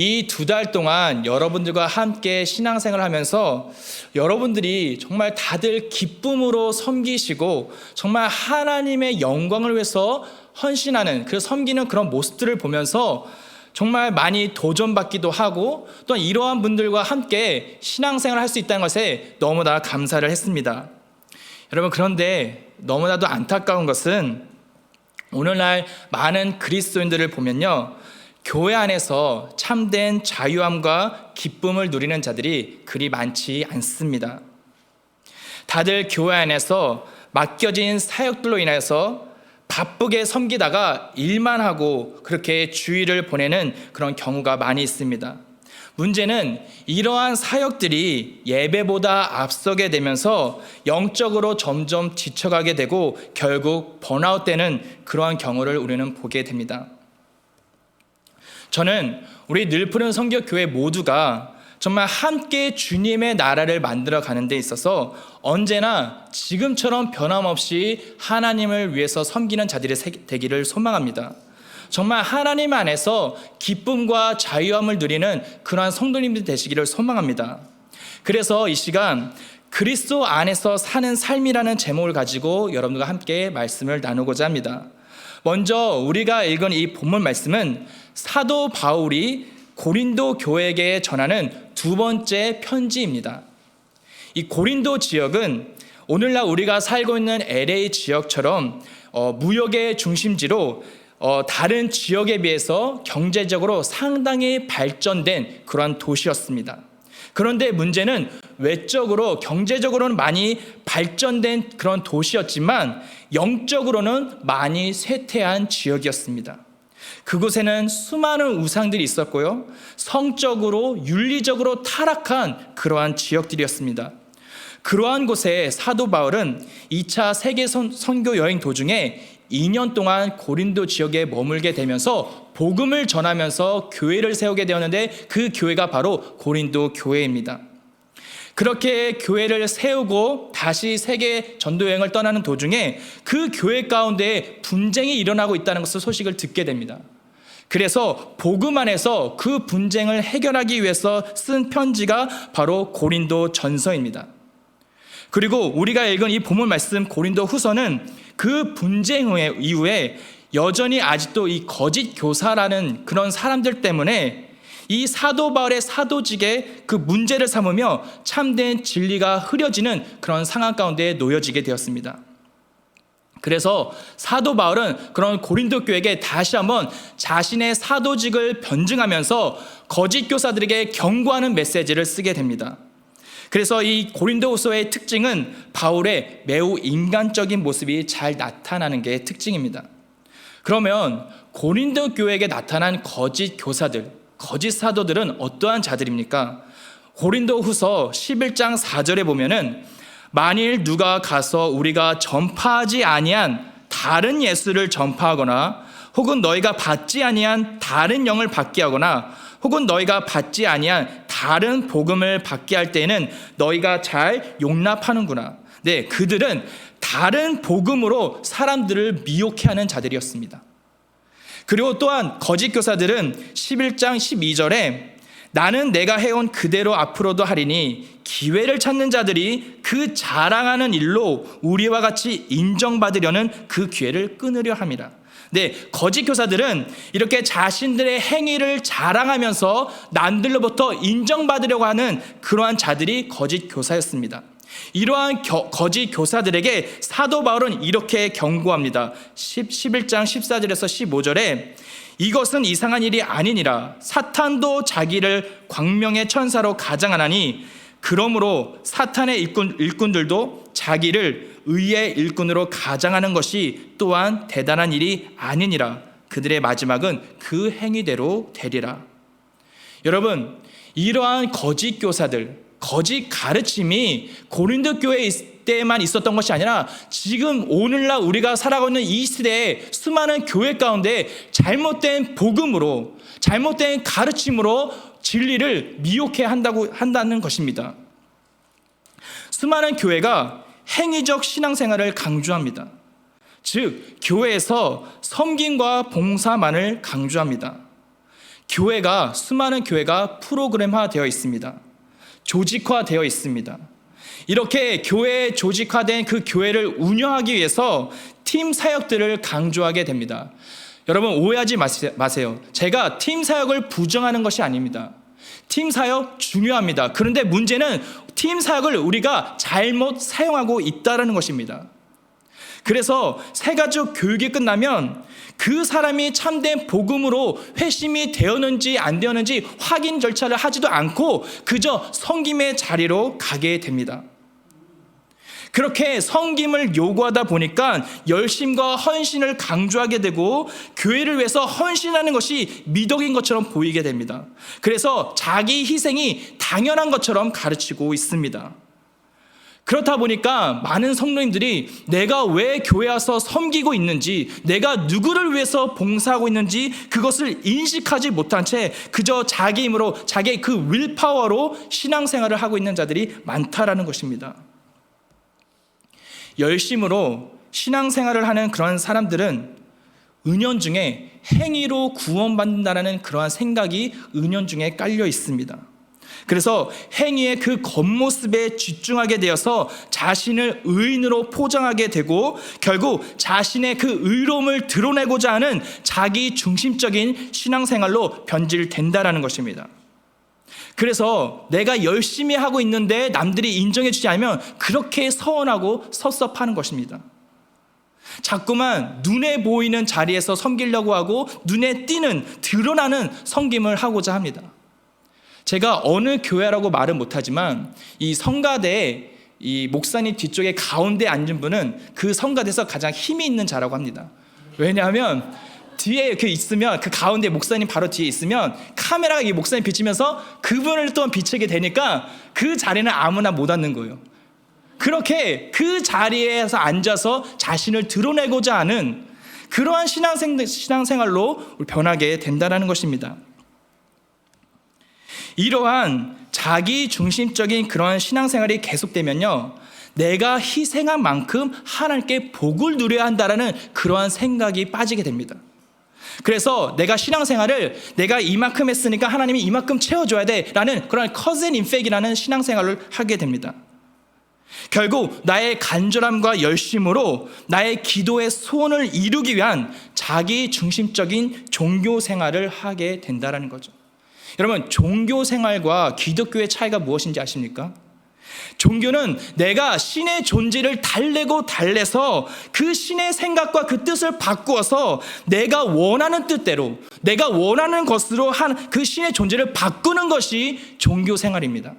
이 2달 동안 여러분들과 함께 신앙생활을 하면서 여러분들이 정말 다들 기쁨으로 섬기시고 정말 하나님의 영광을 위해서 헌신하는 그 섬기는 그런 모습들을 보면서 정말 많이 도전받기도 하고 또 이러한 분들과 함께 신앙생활을 할 수 있다는 것에 너무나 감사를 했습니다. 여러분, 그런데 너무나도 안타까운 것은 오늘날 많은 그리스도인들을 보면요, 교회 안에서 참된 자유함과 기쁨을 누리는 자들이 그리 많지 않습니다. 다들 교회 안에서 맡겨진 사역들로 인해서 바쁘게 섬기다가 일만 하고 그렇게 주일을 보내는 그런 경우가 많이 있습니다. 문제는 이러한 사역들이 예배보다 앞서게 되면서 영적으로 점점 지쳐가게 되고 결국 번아웃되는 그러한 경우를 우리는 보게 됩니다. 저는 우리 늘푸른 성교교회 모두가 정말 함께 주님의 나라를 만들어 가는 데 있어서 언제나 지금처럼 변함없이 하나님을 위해서 섬기는 자들이 되기를 소망합니다. 정말 하나님 안에서 기쁨과 자유함을 누리는 그러한 성도님들이 되시기를 소망합니다. 그래서 이 시간 그리스도 안에서 사는 삶이라는 제목을 가지고 여러분들과 함께 말씀을 나누고자 합니다. 먼저 우리가 읽은 이 본문 말씀은 사도 바울이 고린도 교회에게 전하는 2번째 편지입니다. 이 고린도 지역은 오늘날 우리가 살고 있는 LA 지역처럼 무역의 중심지로 다른 지역에 비해서 경제적으로 상당히 발전된 그러한 도시였습니다. 그런데 문제는 외적으로 경제적으로는 많이 발전된 그런 도시였지만 영적으로는 많이 쇠퇴한 지역이었습니다. 그곳에는 수많은 우상들이 있었고요, 성적으로 윤리적으로 타락한 그러한 지역들이었습니다. 그러한 곳에 사도 바울은 2차 세계 선교 여행 도중에 2년 동안 고린도 지역에 머물게 되면서 복음을 전하면서 교회를 세우게 되었는데 그 교회가 바로 고린도 교회입니다. 그렇게 교회를 세우고 다시 세계 전도 여행을 떠나는 도중에 그 교회 가운데 분쟁이 일어나고 있다는 것을 소식을 듣게 됩니다. 그래서 복음 안에서 그 분쟁을 해결하기 위해서 쓴 편지가 바로 고린도 전서입니다. 그리고 우리가 읽은 이 본문 말씀 고린도 후서는 그 분쟁 이후에 여전히 아직도 이 거짓 교사라는 그런 사람들 때문에 이 사도 바울의 사도직에 그 문제를 삼으며 참된 진리가 흐려지는 그런 상황 가운데 놓여지게 되었습니다. 그래서 사도 바울은 그런 고린도 교회에게 다시 한번 자신의 사도직을 변증하면서 거짓 교사들에게 경고하는 메시지를 쓰게 됩니다. 그래서 이 고린도후서의 특징은 바울의 매우 인간적인 모습이 잘 나타나는 게 특징입니다. 그러면 고린도 교회에게 나타난 거짓 교사들, 거짓 사도들은 어떠한 자들입니까? 고린도후서 11장 4절에 보면은 만일 누가 가서 우리가 전파하지 아니한 다른 예수를 전파하거나 혹은 너희가 받지 아니한 다른 영을 받게 하거나 혹은 너희가 받지 아니한 다른 복음을 받게 할 때에는 너희가 잘 용납하는구나. 네, 그들은 다른 복음으로 사람들을 미혹해 하는 자들이었습니다. 그리고 또한 거짓 교사들은 11장 12절에 나는 내가 해온 그대로 앞으로도 하리니 기회를 찾는 자들이 그 자랑하는 일로 우리와 같이 인정받으려는 그 기회를 끊으려 함이라. 네, 거짓 교사들은 이렇게 자신들의 행위를 자랑하면서 남들로부터 인정받으려고 하는 그러한 자들이 거짓 교사였습니다. 이러한 거짓 교사들에게 사도 바울은 이렇게 경고합니다. 11장 14절에서 15절에 이것은 이상한 일이 아니니라. 사탄도 자기를 광명의 천사로 가장하나니 그러므로 사탄의 일꾼들도 자기를 의의 일꾼으로 가장하는 것이 또한 대단한 일이 아니니라. 그들의 마지막은 그 행위대로 되리라. 여러분, 이러한 거짓 교사들, 거짓 가르침이 고린도 교회에 있을 때만 있었던 것이 아니라 지금 오늘날 우리가 살아가고 있는 이 시대에 수많은 교회 가운데 잘못된 복음으로, 잘못된 가르침으로 진리를 미혹해 한다는 것입니다. 수많은 교회가 행위적 신앙생활을 강조합니다. 즉 교회에서 섬김과 봉사만을 강조합니다. 수많은 교회가 프로그램화되어 있습니다. 조직화되어 있습니다. 이렇게 교회에 조직화된 그 교회를 운영하기 위해서 팀 사역들을 강조하게 됩니다. 여러분 오해하지 마세요. 제가 팀 사역을 부정하는 것이 아닙니다. 팀 사역 중요합니다. 그런데 문제는 팀 사역을 우리가 잘못 사용하고 있다는 것입니다. 그래서 새가족 교육이 끝나면 그 사람이 참된 복음으로 회심이 되었는지 안 되었는지 확인 절차를 하지도 않고 그저 섬김의 자리로 가게 됩니다. 그렇게 섬김을 요구하다 보니까 열심과 헌신을 강조하게 되고 교회를 위해서 헌신하는 것이 미덕인 것처럼 보이게 됩니다. 그래서 자기 희생이 당연한 것처럼 가르치고 있습니다. 그렇다 보니까 많은 성도님들이 내가 왜 교회 와서 섬기고 있는지, 내가 누구를 위해서 봉사하고 있는지 그것을 인식하지 못한 채 그저 자기 힘으로, 자기의 그 윌파워로 신앙생활을 하고 있는 자들이 많다라는 것입니다. 열심으로 신앙생활을 하는 그런 사람들은 은연중에 행위로 구원받는다라는 그러한 생각이 은연중에 깔려 있습니다. 그래서 행위의 그 겉모습에 집중하게 되어서 자신을 의인으로 포장하게 되고 결국 자신의 그 의로움을 드러내고자 하는 자기 중심적인 신앙생활로 변질된다라는 것입니다. 그래서 내가 열심히 하고 있는데 남들이 인정해 주지 않으면 그렇게 서운하고 섭섭하는 것입니다. 자꾸만 눈에 보이는 자리에서 섬기려고 하고 눈에 띄는 드러나는 섬김을 하고자 합니다. 제가 어느 교회라고 말은 못하지만 이 성가대에 이 목사님 뒤쪽에 가운데 앉은 분은 그 성가대에서 가장 힘이 있는 자라고 합니다. 왜냐하면 뒤에 이렇게 있으면 그 가운데 목사님 바로 뒤에 있으면 카메라가 이 목사님 비치면서 그분을 또 비치게 되니까 그 자리는 아무나 못 앉는 거예요. 그렇게 그 자리에서 앉아서 자신을 드러내고자 하는 그러한 신앙생활로 변하게 된다는 것입니다. 이러한 자기 중심적인 그러한 신앙생활이 계속되면요, 내가 희생한 만큼 하나님께 복을 누려야 한다라는 그러한 생각이 빠지게 됩니다. 그래서 내가 신앙생활을 내가 이만큼 했으니까 하나님이 이만큼 채워줘야 돼라는 그런 cause and effect이라는 신앙생활을 하게 됩니다. 결국 나의 간절함과 열심으로 나의 기도의 소원을 이루기 위한 자기 중심적인 종교생활을 하게 된다는 거죠. 여러분, 종교생활과 기독교의 차이가 무엇인지 아십니까? 종교는 내가 신의 존재를 달래서 그 신의 생각과 그 뜻을 바꾸어서 내가 원하는 뜻대로, 내가 원하는 것으로 한 그 신의 존재를 바꾸는 것이 종교생활입니다.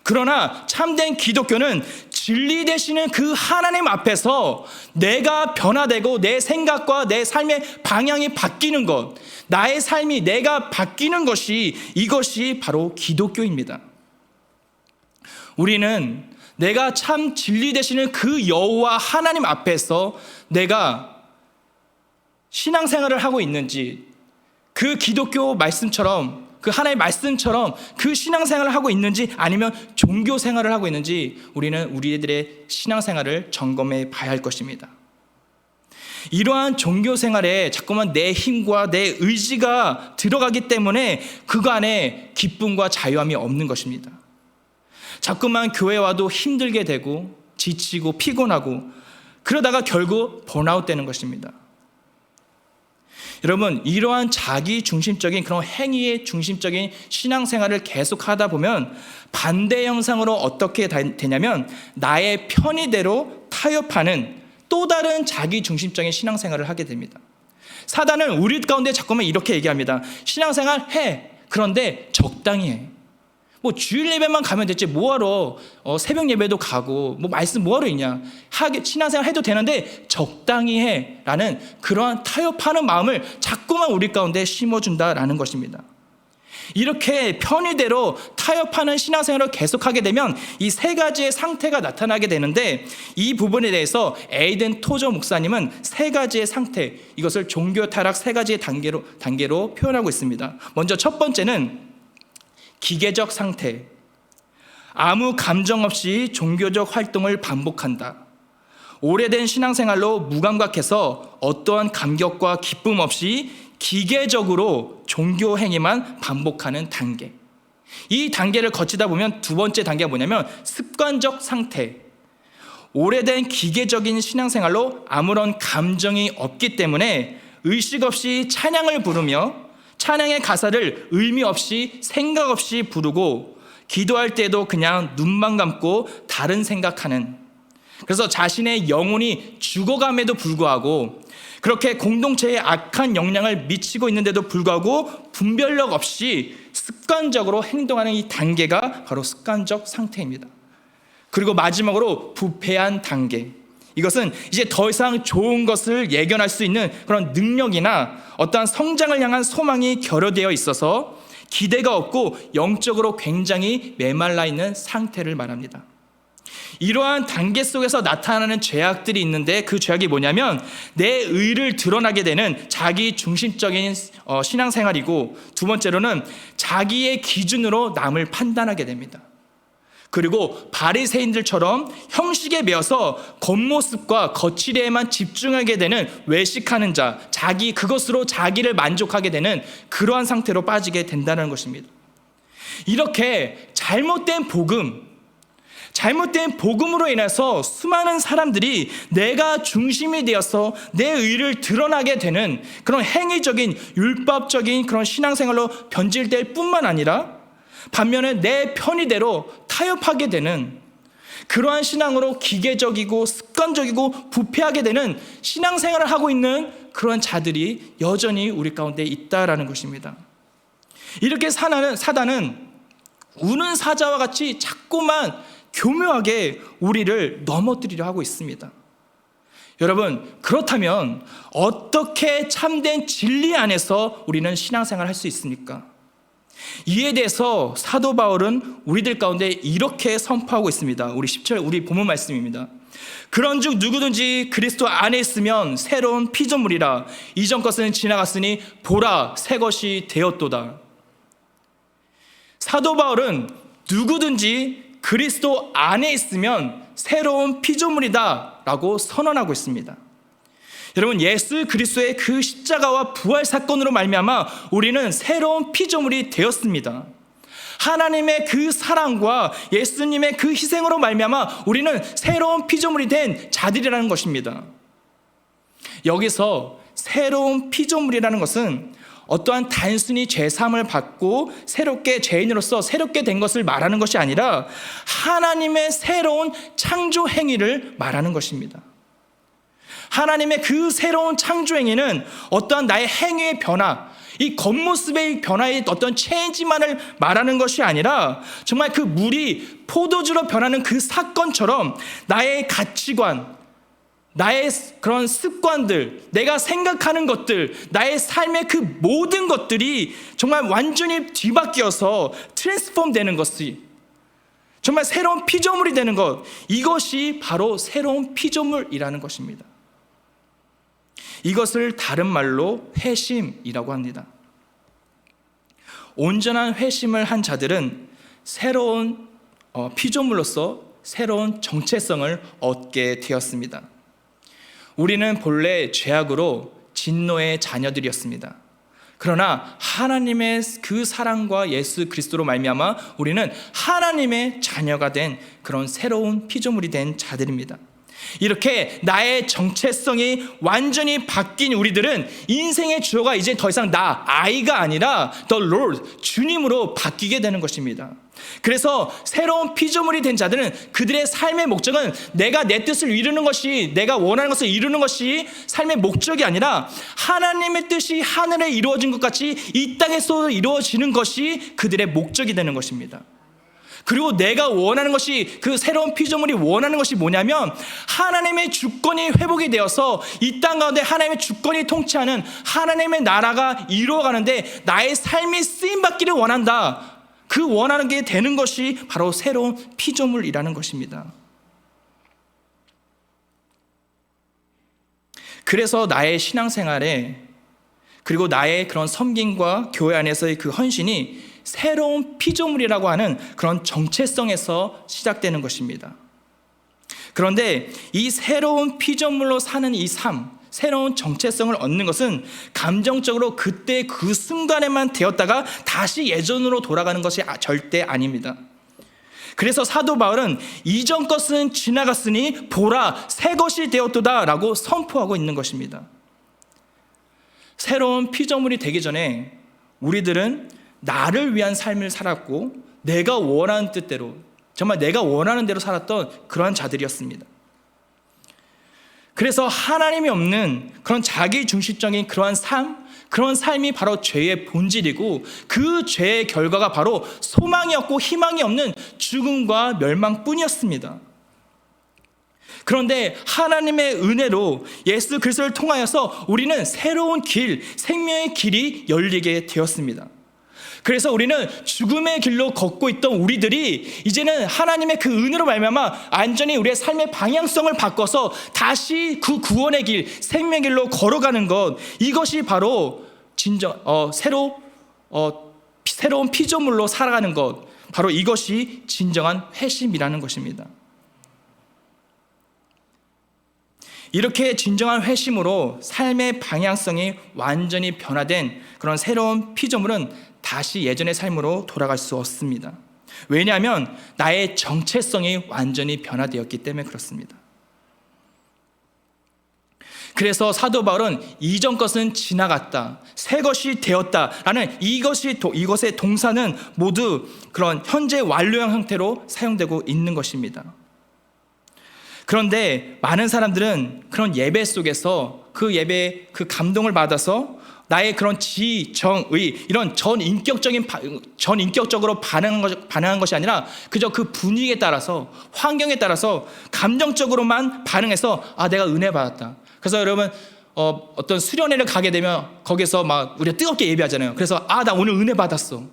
그러나 참된 기독교는 진리 되시는 그 하나님 앞에서 내가 변화되고 내 생각과 내 삶의 방향이 바뀌는 것, 나의 삶이 내가 바뀌는 것이, 이것이 바로 기독교입니다. 우리는 내가 참 진리 되시는 그 여호와 하나님 앞에서 내가 신앙생활을 하고 있는지, 그 기독교 말씀처럼, 그 하나의 말씀처럼 그 신앙생활을 하고 있는지 아니면 종교생활을 하고 있는지 우리는 우리들의 신앙생활을 점검해 봐야 할 것입니다. 이러한 종교생활에 자꾸만 내 힘과 내 의지가 들어가기 때문에 그거 안에 기쁨과 자유함이 없는 것입니다. 자꾸만 교회 와도 힘들게 되고 지치고 피곤하고 그러다가 결국 번아웃 되는 것입니다. 여러분, 이러한 자기 중심적인 그런 행위의 중심적인 신앙생활을 계속하다 보면 반대 형상으로 어떻게 되냐면 나의 편의대로 타협하는 또 다른 자기 중심적인 신앙생활을 하게 됩니다. 사단은 우리 가운데 자꾸만 이렇게 얘기합니다. 신앙생활 해. 그런데 적당히 해. 뭐 주일 예배만 가면 됐지 뭐하러 새벽 예배도 가고 뭐 말씀 뭐하러 있냐, 신앙생활 해도 되는데 적당히 해라는 그러한 타협하는 마음을 자꾸만 우리 가운데 심어준다라는 것입니다. 이렇게 편의대로 타협하는 신앙생활을 계속하게 되면 이 세 가지의 상태가 나타나게 되는데, 이 부분에 대해서 에이든 토저 목사님은 세 가지의 상태, 이것을 종교 타락 세 가지의 단계로 표현하고 있습니다. 먼저 첫 번째는 기계적 상태. 아무 감정 없이 종교적 활동을 반복한다. 오래된 신앙생활로 무감각해서 어떠한 감격과 기쁨 없이 기계적으로 종교 행위만 반복하는 단계. 이 단계를 거치다 보면 두 번째 단계가 뭐냐면 습관적 상태. 오래된 기계적인 신앙생활로 아무런 감정이 없기 때문에 의식 없이 찬양을 부르며 찬양의 가사를 의미 없이 생각 없이 부르고 기도할 때도 그냥 눈만 감고 다른 생각하는, 그래서 자신의 영혼이 죽어감에도 불구하고 그렇게 공동체에 악한 영향을 미치고 있는데도 불구하고 분별력 없이 습관적으로 행동하는 이 단계가 바로 습관적 상태입니다. 그리고 마지막으로 부패한 단계. 이것은 이제 더 이상 좋은 것을 예견할 수 있는 그런 능력이나 어떠한 성장을 향한 소망이 결여되어 있어서 기대가 없고 영적으로 굉장히 메말라 있는 상태를 말합니다. 이러한 단계 속에서 나타나는 죄악들이 있는데 그 죄악이 뭐냐면 내 의를 드러나게 되는 자기 중심적인 신앙생활이고, 두 번째로는 자기의 기준으로 남을 판단하게 됩니다. 그리고 바리새인들처럼 형식에 매여서 겉모습과 거칠에만 집중하게 되는 외식하는 자, 그것으로 자기를 만족하게 되는 그러한 상태로 빠지게 된다는 것입니다. 이렇게 잘못된 복음으로 인해서 수많은 사람들이 내가 중심이 되어서 내 의를 드러나게 되는 그런 행위적인 율법적인 그런 신앙생활로 변질될 뿐만 아니라 반면에 내 편의대로 타협하게 되는 그러한 신앙으로 기계적이고 습관적이고 부패하게 되는 신앙생활을 하고 있는 그러한 자들이 여전히 우리 가운데 있다라는 것입니다. 이렇게 사단은 우는 사자와 같이 자꾸만 교묘하게 우리를 넘어뜨리려 하고 있습니다. 여러분, 그렇다면 어떻게 참된 진리 안에서 우리는 신앙생활을 할 수 있습니까? 이에 대해서 사도 바울은 우리들 가운데 이렇게 선포하고 있습니다. 우리 10절 우리 본문 말씀입니다. 그런즉 누구든지 그리스도 안에 있으면 새로운 피조물이라, 이전 것은 지나갔으니 보라 새 것이 되었도다. 사도 바울은 누구든지 그리스도 안에 있으면 새로운 피조물이다 라고 선언하고 있습니다. 여러분, 예수 그리스도의 그 십자가와 부활 사건으로 말미암아 우리는 새로운 피조물이 되었습니다. 하나님의 그 사랑과 예수님의 그 희생으로 말미암아 우리는 새로운 피조물이 된 자들이라는 것입니다. 여기서 새로운 피조물이라는 것은 어떠한 단순히 죄사함을 받고 새롭게 죄인으로서 새롭게 된 것을 말하는 것이 아니라 하나님의 새로운 창조 행위를 말하는 것입니다. 하나님의 그 새로운 창조 행위는 어떠한 나의 행위의 변화, 이 겉모습의 변화의 어떤 체인지만을 말하는 것이 아니라 정말 그 물이 포도주로 변하는 그 사건처럼 나의 가치관, 나의 그런 습관들, 내가 생각하는 것들, 나의 삶의 그 모든 것들이 정말 완전히 뒤바뀌어서 트랜스폼 되는 것이, 정말 새로운 피조물이 되는 것, 이것이 바로 새로운 피조물이라는 것입니다. 이것을 다른 말로 회심이라고 합니다. 온전한 회심을 한 자들은 새로운 피조물로서 새로운 정체성을 얻게 되었습니다. 우리는 본래 죄악으로 진노의 자녀들이었습니다. 그러나 하나님의 그 사랑과 예수 그리스도로 말미암아 우리는 하나님의 자녀가 된 그런 새로운 피조물이 된 자들입니다. 이렇게 나의 정체성이 완전히 바뀐 우리들은 인생의 주어가 이제 더 이상 아이가 아니라 The Lord, 주님으로 바뀌게 되는 것입니다. 그래서 새로운 피조물이 된 자들은 그들의 삶의 목적은 내가 내 뜻을 이루는 것이, 내가 원하는 것을 이루는 것이 삶의 목적이 아니라 하나님의 뜻이 하늘에 이루어진 것 같이 이 땅에서 이루어지는 것이 그들의 목적이 되는 것입니다. 그리고 내가 원하는 것이, 그 새로운 피조물이 원하는 것이 뭐냐면 하나님의 주권이 회복이 되어서 이 땅 가운데 하나님의 주권이 통치하는 하나님의 나라가 이루어가는데 나의 삶이 쓰임받기를 원한다. 그 원하는 게 되는 것이 바로 새로운 피조물이라는 것입니다. 그래서 나의 신앙생활에, 그리고 나의 그런 섬김과 교회 안에서의 그 헌신이 새로운 피조물이라고 하는 그런 정체성에서 시작되는 것입니다. 그런데 이 새로운 피조물로 사는 이 삶, 새로운 정체성을 얻는 것은 감정적으로 그때 그 순간에만 되었다가 다시 예전으로 돌아가는 것이 절대 아닙니다. 그래서 사도 바울은 이전 것은 지나갔으니 보라 새 것이 되었도다 라고 선포하고 있는 것입니다. 새로운 피조물이 되기 전에 우리들은 나를 위한 삶을 살았고 내가 원하는 뜻대로, 정말 내가 원하는 대로 살았던 그러한 자들이었습니다. 그래서 하나님이 없는 그런 자기중심적인 그러한 그런 삶이 바로 죄의 본질이고 그 죄의 결과가 바로 소망이 없고 희망이 없는 죽음과 멸망뿐이었습니다. 그런데 하나님의 은혜로 예수 그리스도를 통하여서 우리는 새로운 길, 생명의 길이 열리게 되었습니다. 그래서 우리는 죽음의 길로 걷고 있던 우리들이 이제는 하나님의 그 은혜로 말미암아 완전히 우리의 삶의 방향성을 바꿔서 다시 그 구원의 길, 생명의 길로 걸어가는 것, 이것이 바로 새로운 피조물로 살아가는 것, 바로 이것이 진정한 회심이라는 것입니다. 이렇게 진정한 회심으로 삶의 방향성이 완전히 변화된 그런 새로운 피조물은 다시 예전의 삶으로 돌아갈 수 없습니다. 왜냐하면 나의 정체성이 완전히 변화되었기 때문에 그렇습니다. 그래서 사도 바울은 이전 것은 지나갔다, 새 것이 되었다라는 이것의 동사는 모두 그런 현재 완료형 형태로 사용되고 있는 것입니다. 그런데 많은 사람들은 그런 예배 속에서 그 예배에 그 감동을 받아서 나의 그런 지정의 이런 전인격적으로 반응한 것이 아니라 그저 그 분위기에 따라서, 환경에 따라서 감정적으로만 반응해서 내가 은혜 받았다. 그래서 여러분 어떤 수련회를 가게 되면 거기서 막 우리가 뜨겁게 예배하잖아요. 그래서 나 오늘 은혜 받았어,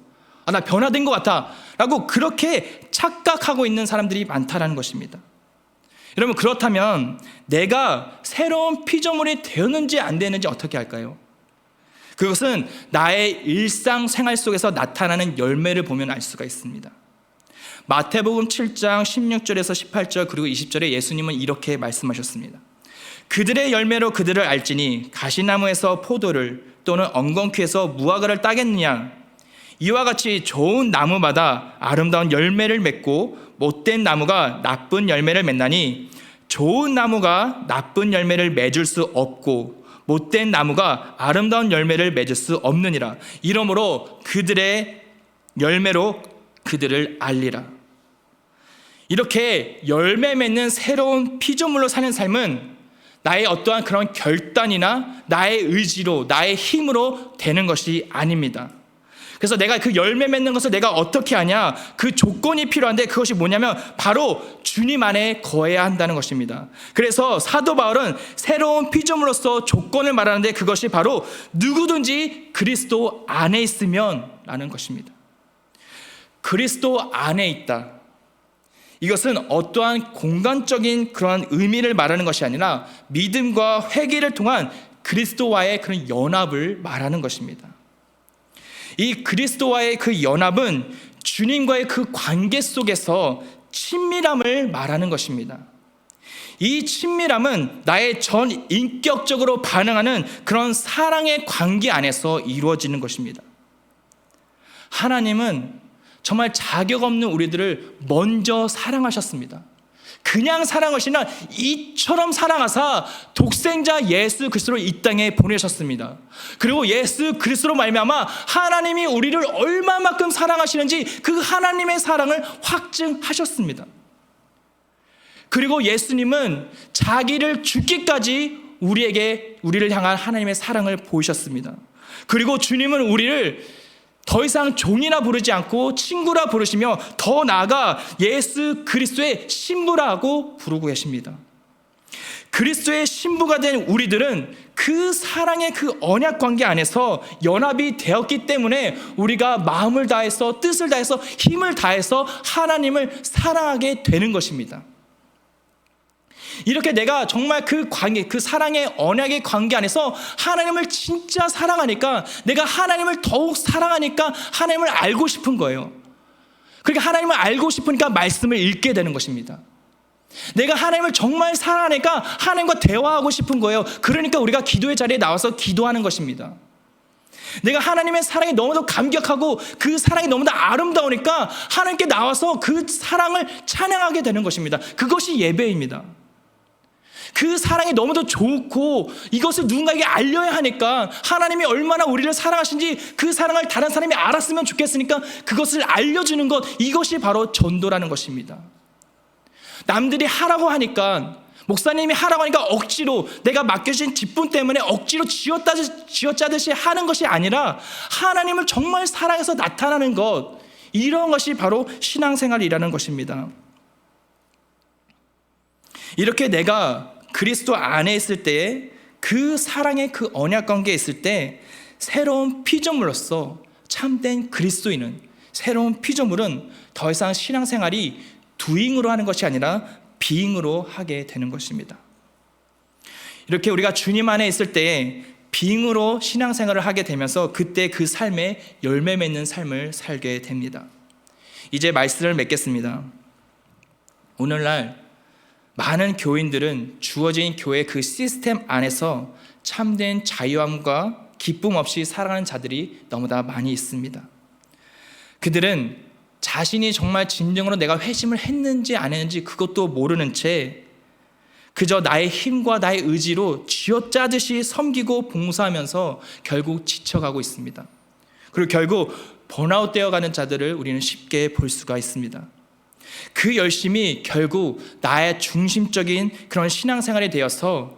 나 변화된 것 같아 라고 그렇게 착각하고 있는 사람들이 많다라는 것입니다. 여러분, 그렇다면 내가 새로운 피조물이 되었는지 안 되는지 어떻게 할까요? 그것은 나의 일상생활 속에서 나타나는 열매를 보면 알 수가 있습니다. 마태복음 7장 16절에서 18절 그리고 20절에 예수님은 이렇게 말씀하셨습니다. 그들의 열매로 그들을 알지니 가시나무에서 포도를 또는 엉겅퀴에서 무화과를 따겠느냐. 이와 같이 좋은 나무마다 아름다운 열매를 맺고 못된 나무가 나쁜 열매를 맺나니 좋은 나무가 나쁜 열매를 맺을 수 없고 못된 나무가 아름다운 열매를 맺을 수 없느니라. 이러므로 그들의 열매로 그들을 알리라. 이렇게 열매 맺는 새로운 피조물로 사는 삶은 나의 어떠한 그런 결단이나 나의 의지로, 나의 힘으로 되는 것이 아닙니다. 그래서 내가 그 열매 맺는 것을 내가 어떻게 하냐? 그 조건이 필요한데 그것이 뭐냐면 바로 주님 안에 거해야 한다는 것입니다. 그래서 사도 바울은 새로운 피조물로서 조건을 말하는데 그것이 바로 누구든지 그리스도 안에 있으면 라는 것입니다. 그리스도 안에 있다. 이것은 어떠한 공간적인 그러한 의미를 말하는 것이 아니라 믿음과 회개를 통한 그리스도와의 그런 연합을 말하는 것입니다. 이 그리스도와의 그 연합은 주님과의 그 관계 속에서 친밀함을 말하는 것입니다. 이 친밀함은 나의 전 인격적으로 반응하는 그런 사랑의 관계 안에서 이루어지는 것입니다. 하나님은 정말 자격 없는 우리들을 먼저 사랑하셨습니다. 그냥 사랑하시나 이처럼 사랑하사 독생자 예수 그리스도를 이 땅에 보내셨습니다. 그리고 예수 그리스도로 말미암아 하나님이 우리를 얼마만큼 사랑하시는지 그 하나님의 사랑을 확증하셨습니다. 그리고 예수님은 자기를 죽기까지 우리를 향한 하나님의 사랑을 보이셨습니다. 그리고 주님은 우리를 더 이상 종이라 부르지 않고 친구라 부르시며 더 나아가 예수 그리스도의 신부라고 부르고 계십니다. 그리스도의 신부가 된 우리들은 그 사랑의 그 언약 관계 안에서 연합이 되었기 때문에 우리가 마음을 다해서 뜻을 다해서 힘을 다해서 하나님을 사랑하게 되는 것입니다. 이렇게 내가 정말 그 관계, 그 사랑의 언약의 관계 안에서 하나님을 진짜 사랑하니까 내가 하나님을 더욱 사랑하니까 하나님을 알고 싶은 거예요. 그러니까 하나님을 알고 싶으니까 말씀을 읽게 되는 것입니다. 내가 하나님을 정말 사랑하니까 하나님과 대화하고 싶은 거예요. 그러니까 우리가 기도의 자리에 나와서 기도하는 것입니다. 내가 하나님의 사랑이 너무도 감격하고 그 사랑이 너무도 아름다우니까 하나님께 나와서 그 사랑을 찬양하게 되는 것입니다. 그것이 예배입니다. 그 사랑이 너무도 좋고 이것을 누군가에게 알려야 하니까 하나님이 얼마나 우리를 사랑하신지 그 사랑을 다른 사람이 알았으면 좋겠으니까 그것을 알려주는 것, 이것이 바로 전도라는 것입니다. 남들이 하라고 하니까, 목사님이 하라고 하니까 억지로, 내가 맡겨진 직분 때문에 억지로 쥐어짜듯이 하는 것이 아니라 하나님을 정말 사랑해서 나타나는 것, 이런 것이 바로 신앙생활이라는 것입니다. 이렇게 내가 그리스도 안에 있을 때에 그 사랑의 그 언약 관계에 있을 때 새로운 피조물로서 참된 그리스도인은, 새로운 피조물은 더 이상 신앙생활이 doing으로 하는 것이 아니라 being으로 하게 되는 것입니다. 이렇게 우리가 주님 안에 있을 때에 being으로 신앙생활을 하게 되면서 그때 그 삶에 열매 맺는 삶을 살게 됩니다. 이제 말씀을 맺겠습니다. 오늘날 많은 교인들은 주어진 교회 그 시스템 안에서 참된 자유함과 기쁨 없이 살아가는 자들이 너무나 많이 있습니다. 그들은 자신이 정말 진정으로 내가 회심을 했는지 안 했는지 그것도 모르는 채 그저 나의 힘과 나의 의지로 쥐어짜듯이 섬기고 봉사하면서 결국 지쳐가고 있습니다. 그리고 결국 번아웃 되어가는 자들을 우리는 쉽게 볼 수가 있습니다. 그 열심이 결국 나의 중심적인 그런 신앙생활이 되어서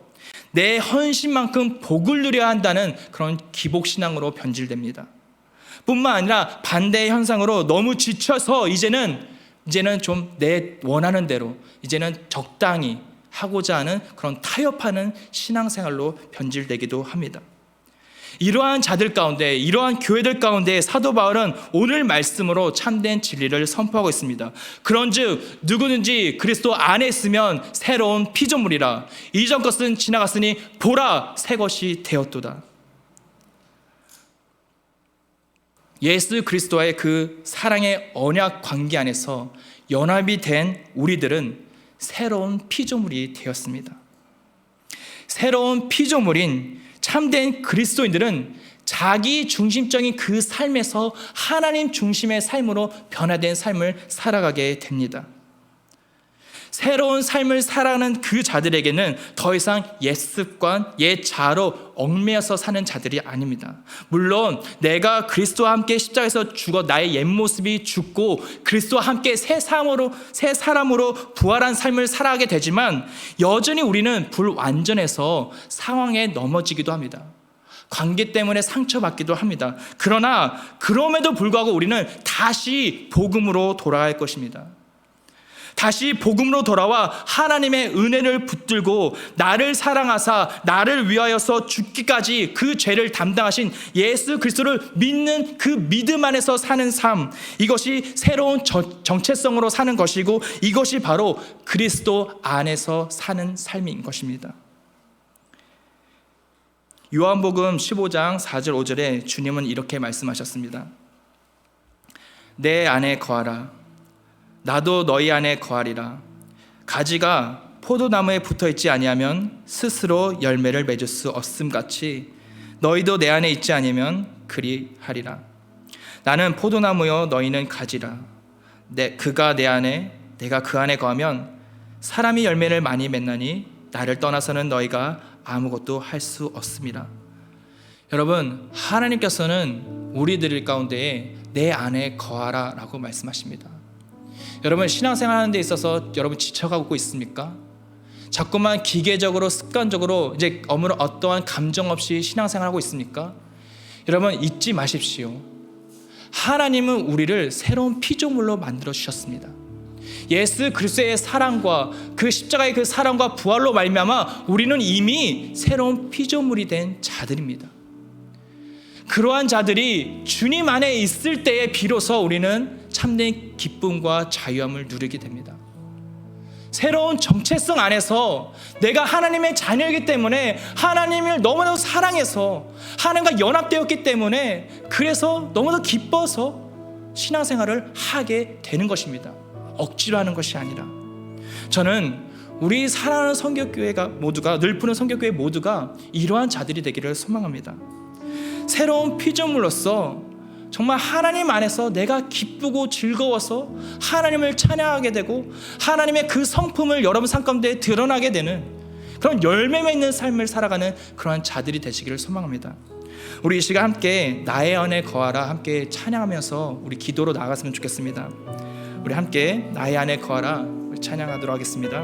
내 헌신만큼 복을 누려야 한다는 그런 기복신앙으로 변질됩니다. 뿐만 아니라 반대의 현상으로 너무 지쳐서 이제는 좀 내 원하는 대로 이제는 적당히 하고자 하는 그런 타협하는 신앙생활로 변질되기도 합니다. 이러한 자들 가운데, 이러한 교회들 가운데 사도 바울은 오늘 말씀으로 참된 진리를 선포하고 있습니다. 그런즉 누구든지 그리스도 안에 있으면 새로운 피조물이라, 이전 것은 지나갔으니 보라 새 것이 되었도다. 예수 그리스도와의 그 사랑의 언약 관계 안에서 연합이 된 우리들은 새로운 피조물이 되었습니다. 새로운 피조물인 참된 그리스도인들은 자기 중심적인 그 삶에서 하나님 중심의 삶으로 변화된 삶을 살아가게 됩니다. 새로운 삶을 살아가는 그 자들에게는 더 이상 옛 습관, 옛 자로 얽매여서 사는 자들이 아닙니다. 물론 내가 그리스도와 함께 십자가에서 죽어 나의 옛 모습이 죽고 그리스도와 함께 새 사람으로 부활한 삶을 살아가게 되지만 여전히 우리는 불완전해서 상황에 넘어지기도 합니다. 관계 때문에 상처받기도 합니다. 그러나 그럼에도 불구하고 우리는 다시 복음으로 돌아갈 것입니다. 다시 복음으로 돌아와 하나님의 은혜를 붙들고 나를 사랑하사 나를 위하여서 죽기까지 그 죄를 담당하신 예수 그리스도를 믿는 그 믿음 안에서 사는 삶, 이것이 새로운 정체성으로 사는 것이고 이것이 바로 그리스도 안에서 사는 삶인 것입니다. 요한복음 15장 4절 5절에 주님은 이렇게 말씀하셨습니다. 내 안에 거하라. 나도 너희 안에 거하리라. 가지가 포도나무에 붙어있지 아니하면 스스로 열매를 맺을 수 없음같이 너희도 내 안에 있지 아니면 그리하리라. 나는 포도나무요 너희는 가지라. 그가 내 안에 내가 그 안에 거하면 사람이 열매를 많이 맺나니 나를 떠나서는 너희가 아무것도 할 수 없음이라. 여러분, 하나님께서는 우리들 가운데에 내 안에 거하라 라고 말씀하십니다. 여러분, 신앙생활 하는 데 있어서 여러분 지쳐가고 있습니까? 자꾸만 기계적으로 습관적으로 이제 어떠한 감정 없이 신앙생활하고 있습니까? 여러분, 잊지 마십시오. 하나님은 우리를 새로운 피조물로 만들어 주셨습니다. 예수 그리스도의 사랑과 그 십자가의 그 사랑과 부활로 말미암아 우리는 이미 새로운 피조물이 된 자들입니다. 그러한 자들이 주님 안에 있을 때에 비로소 우리는 참된 기쁨과 자유함을 누리게 됩니다. 새로운 정체성 안에서 내가 하나님의 자녀이기 때문에 하나님을 너무나도 사랑해서 하나님과 연합되었기 때문에 그래서 너무나도 기뻐서 신앙생활을 하게 되는 것입니다. 억지로 하는 것이 아니라. 저는 우리 사랑하는 성결교회가 모두가, 늘푸른 성결교회 모두가 이러한 자들이 되기를 소망합니다. 새로운 피조물로서 정말 하나님 안에서 내가 기쁘고 즐거워서 하나님을 찬양하게 되고 하나님의 그 성품을 여러분 삶 가운데 드러나게 되는 그런 열매 맺는 삶을 살아가는 그러한 자들이 되시기를 소망합니다. 우리 이 시간 함께 나의 안에 거하라 함께 찬양하면서 우리 기도로 나아갔으면 좋겠습니다. 우리 함께 나의 안에 거하라 찬양하도록 하겠습니다.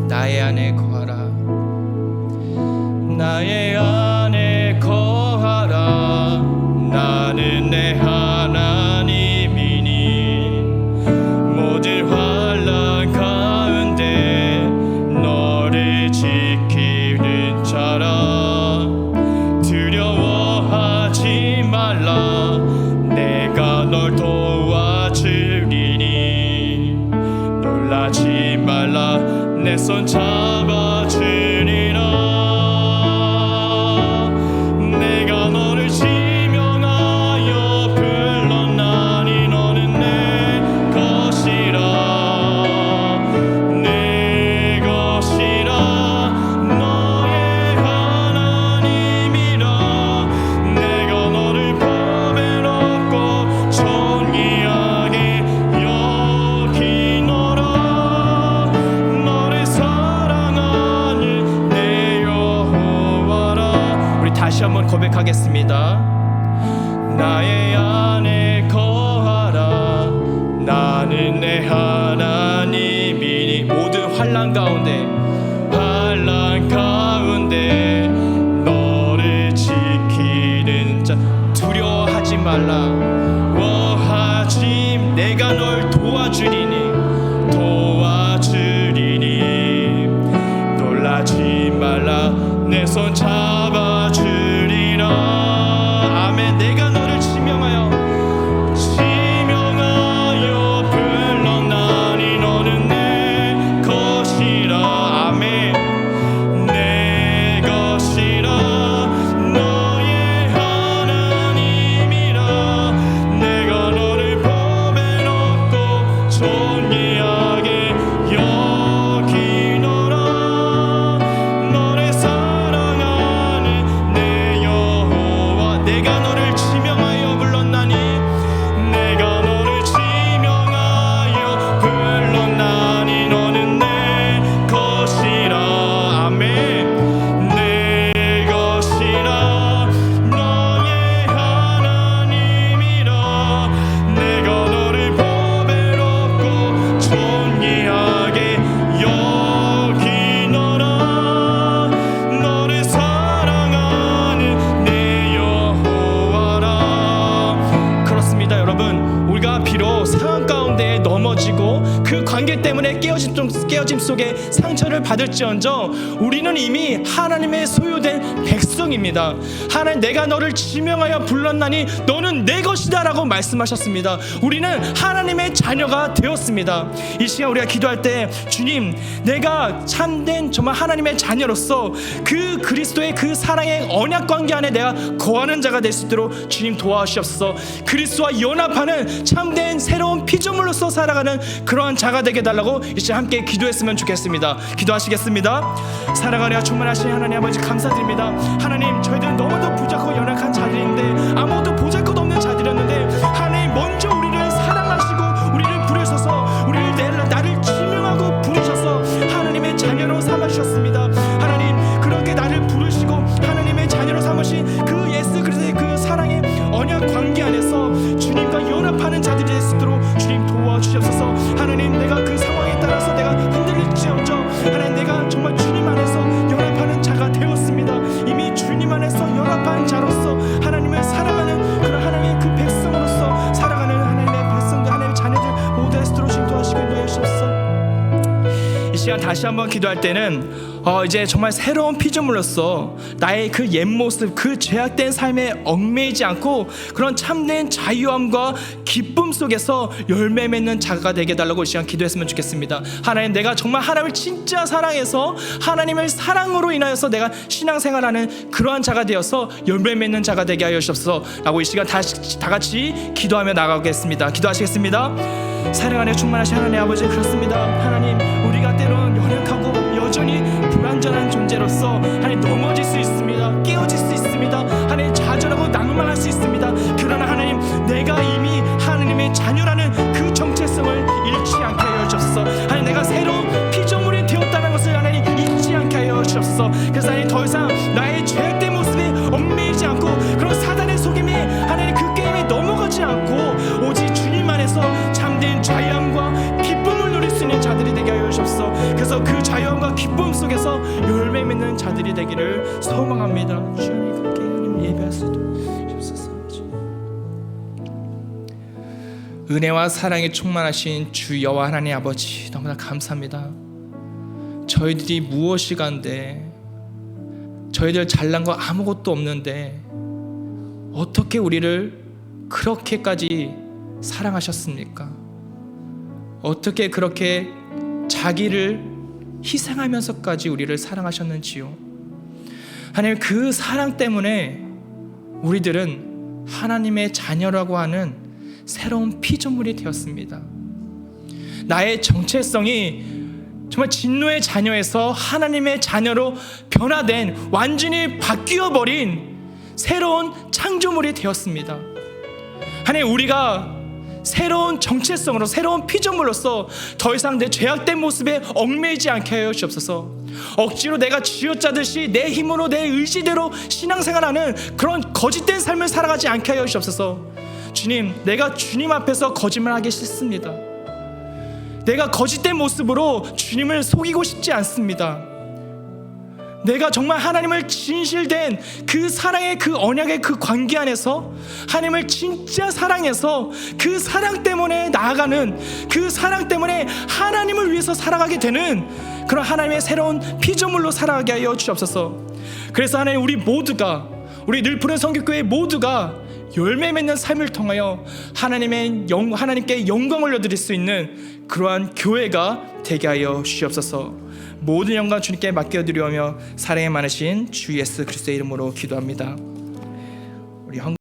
나의 안에 거하라, 나의 안에 거하라. 나는 내 하나님이니 모든 환난 가운데 너를 지키는 자라. 두려워하지 말라, 내가 널 도와주리니. 놀라지 말라, 내 손 잡아주리라. 내가 너를 지명하여 불렀나니 너는 내 것이라. 내 것이라. 너의 하나님이라. 내가 너를 보배롭고 존귀하게 여기노라. 다시 한번 고백하겠습니다. 나의 안에 거하라. 나는 내 하나님이니 모든 환난 가운데 너를 지키는 자. 두려워하지 말라. 워하지 내가 널 도와주리니. 놀라지 말라, 내 손 잡아주리라. 아멘. 내가 너를 지명하여 불렀나니 너는 내 것이라. 아멘. 내 것이라. 너의 하나님이라. 내가 너를 보배롭고 존귀하게 여기노라. 너를 사랑하는 내 여호와. 내가 너를 지명하여 불렀나니. 내가 너를 지명하여 불렀나니 너는 내 것이라. 아멘. 내 것이라. 너의 하나님이라. 내가 너를 보배롭고 존귀하게 여기노라. 너를 사랑하는 내 여호와라. 그렇습니다. 여러분, 우리가 비록 상황 가운데 넘어지고 그 관계 때문에 깨어짐 속에 상처를 받을지언정 우리는 이미 하나님의 소유된 백성입니다. 하나님, 내가 너를 지명하여 불렀나니 너는 내 것이다 라고 말씀하셨습니다. 우리는 하나님의 자녀가 되었습니다. 이 시간 우리가 기도할 때, 주님, 내가 참된 정말 하나님의 자녀로서 그 그리스도의 그 사랑의 언약 관계 안에 내가 거하는 자가 될 수 있도록 주님 도와주시옵소서. 그리스도와 연합하는 참된 새로운 피조물로서 살아가는 그러한 자가 되게 해달라고 이제 함께 기도했으면 좋겠습니다. 기도하시겠습니다. 사랑하며 충만하신 하나님 아버지, 감사드립니다. 하나님, 저희들은 너무도 부족하고 연약한 자들인데, 아무도 보잘것없는 자들이었는데 하나님 먼저 우리를 사랑하시고 우리를 부르셔서 나를 지명하고 부르셔서 하나님의 자녀로 삼아주셨습니다. 하나님, 그렇게 나를 부르시고 하나님의 자녀로 삼으신 그 예수 그리스도의 그 사랑의 언약 관계 안에서 주님과 연합하는 자들이 될 수 있도록 주님 도와주시옵소서. 하나님, 내가 그 상황에 따라서 내가 흔들릴지언정 하나님, 내가 정말 주님 안에서 연합하는 자가 되었습니다. 이미 주님 안에서 연합한 자로서 하나님을 사랑하는 그런 하나님의 그 백성으로서 살아가는 하나님의 백성들, 하나님의 자녀들 모두 될 수 있도록 주님 도와주시고 인도해 주시옵소서. 이 시간 다시 한번 기도할 때는 이제 정말 새로운 피조물로서 나의 그 옛 모습, 그 죄악된 삶에 얽매이지 않고 그런 참된 자유함과 기쁨 속에서 열매 맺는 자가 되게 해달라고 이 시간 기도했으면 좋겠습니다. 하나님, 내가 정말 하나님을 진짜 사랑해서 하나님을 사랑으로 인하여서 내가 신앙생활하는 그러한 자가 되어서 열매 맺는 자가 되게 하여 주옵소서 라고 이 시간 다 같이 기도하며 나가겠습니다. 기도하시겠습니다. 사랑 안에 충만하신 하나님 아버지, 그렇습니다. 하나님, 우리가 때론 연약하고 여전히 불완전한 존재로서 하나님 넘어질 수 있습니다. 깨어질 수 있습니다. 하나님, 좌절하고 낭망할 수 있습니다. 그러나 하나님, 내가 이미 하나님의 자녀라는 그 정체성을 잃지 않게 하여 주옵소서. 하나님, 내가 새로운 피조물이 되었다는 것을 하나님 잊지 않게 하여 주옵소서. 그래서 하나님, 더 이상 나의 죄악된 모습에 얽매이지 않고 그런 사단의 속임에 하나님 그 게임에 넘어가지 않고 오직 주님 안에서 참된 자유함과 기쁨을 누릴 수 있는 자들이 되게 하여 주옵소서. 그래서 그 자유함과 기쁨 속에서 열매 맺는 자들이 되기를 소망합니다. 주님, 그렇게 하나님 예배할 수 있도록 주옵소서. 은혜와 사랑에 충만하신 주 여호와 하나님 아버지, 너무나 감사합니다. 저희들이 무엇이 간데, 저희들 잘난 거 아무것도 없는데 어떻게 우리를 그렇게까지 사랑하셨습니까? 어떻게 그렇게 자기를 희생하면서까지 우리를 사랑하셨는지요. 하나님, 그 사랑 때문에 우리들은 하나님의 자녀라고 하는 새로운 피조물이 되었습니다. 나의 정체성이 정말 진노의 자녀에서 하나님의 자녀로 변화된, 완전히 바뀌어버린 새로운 창조물이 되었습니다. 하나님, 우리가 새로운 정체성으로, 새로운 피조물로서 더 이상 내 죄악된 모습에 얽매이지 않게 하여 주옵소서. 억지로 내가 쥐어짜듯이 내 힘으로 내 의지대로 신앙생활하는 그런 거짓된 삶을 살아가지 않게 하여 주옵소서. 주님, 내가 주님 앞에서 거짓말하기 싫습니다. 내가 거짓된 모습으로 주님을 속이고 싶지 않습니다. 내가 정말 하나님을 진실된 그 사랑의 그 언약의 그 관계 안에서 하나님을 진짜 사랑해서 그 사랑 때문에 나아가는, 그 사랑 때문에 하나님을 위해서 살아가게 되는 그런 하나님의 새로운 피조물로 살아가게 하여 주옵소서. 그래서 하나님, 우리 모두가, 우리 늘푸른 성교교회 모두가 열매 맺는 삶을 통하여 하나님께 영광을 올려드릴 수 있는 그러한 교회가 되게 하여 주옵소서. 모든 영광 주님께 맡겨드리오며 사랑이 많으신 주 예수 그리스도의 이름으로 기도합니다. 우리